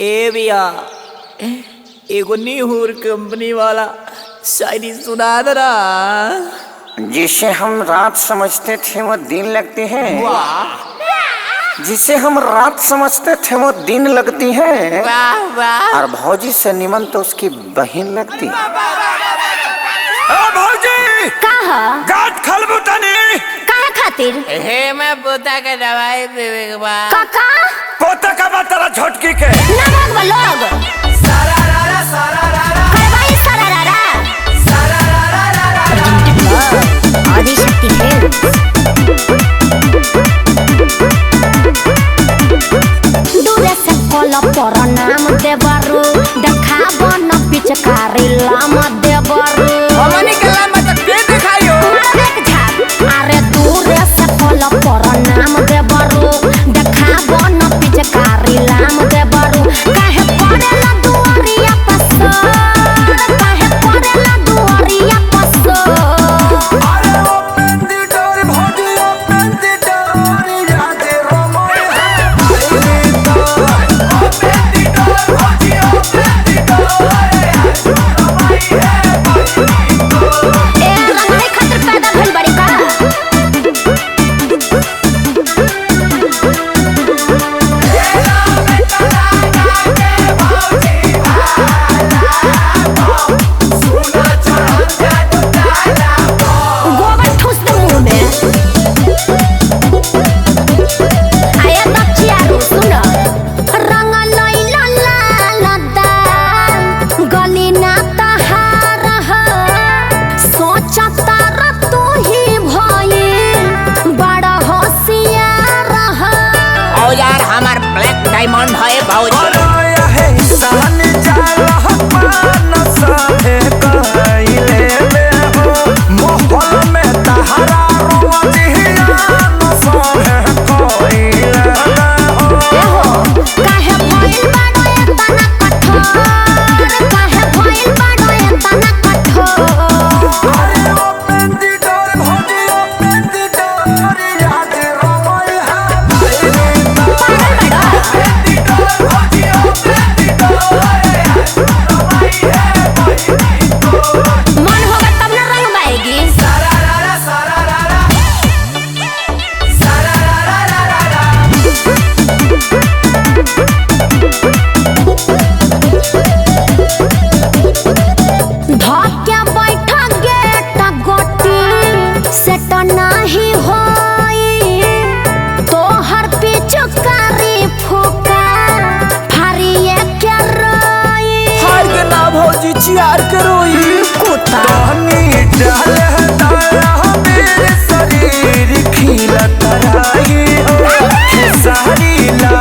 ए भैया एगो नीहूर कंपनी वाला शायरी सुना दे रहा। जिसे हम रात समझते थे वो दिन लगती है। जिसे हम रात समझते थे वो दिन लगती है। वाह वाह। और भौजी से निमन तो उसकी बहन लगती। भौजी कहा गाठ खलबू तनी काहे खातिर हे मैं पोता के दवाई पीवे के बाद काका पोता का बात तेरा झटकी के नमक बलोग करवाई सरारा आदिशक्ति फिल्म्स दूरे से कोला पर नाम देवरु देखाब न पिचकारी लाम देवरु हमनी के लामा तक के दिखाइयो। देख झाप अरे दूरे से कोला पर नाम देवरु देखाब न पिचकारी लाम देवरु काहे पड़ेला दुआरिया पसर काहे पड़ेला दुआरिया पसर अरे ओपन द डोर भौजी ओपन द डोर यादे रोमोय ओपन द डोर भौजी ओपन द डोर यादे रोमोय ए लम्हाई खातिर पैदा भइल बड़ी का गोबर ठूस दे मुंह में आया दक्षियारू सुन रंग लैला लालदा गली ना तहार ह सोचता र तू ही भइल बड़ा होशियार ह ओ यार हमार ब्लैक डायमंड है भौजी। अरे है सान जाला पान साथे कइले में हो मोहल में तहरा रोजिया न साथे कइले में हो एहो काहे भइल बाड़ो एतना कठोर काहे भइल बाड़ो एतना कठोर अरे ओपन द डोर भौजी ओपन द डोर यादे रोमोय पागल बाड़ो मन होगा तब न रंग बाएगी धक्या बैठा गेट गोटी सेट नाही होई तोहर पिचकारी फुका फारिए के रोई हार के ना भौजी चियार करोई कुत्ता पानी डाले दाया मेरे शरीर खिलत रही हो खेसारी ला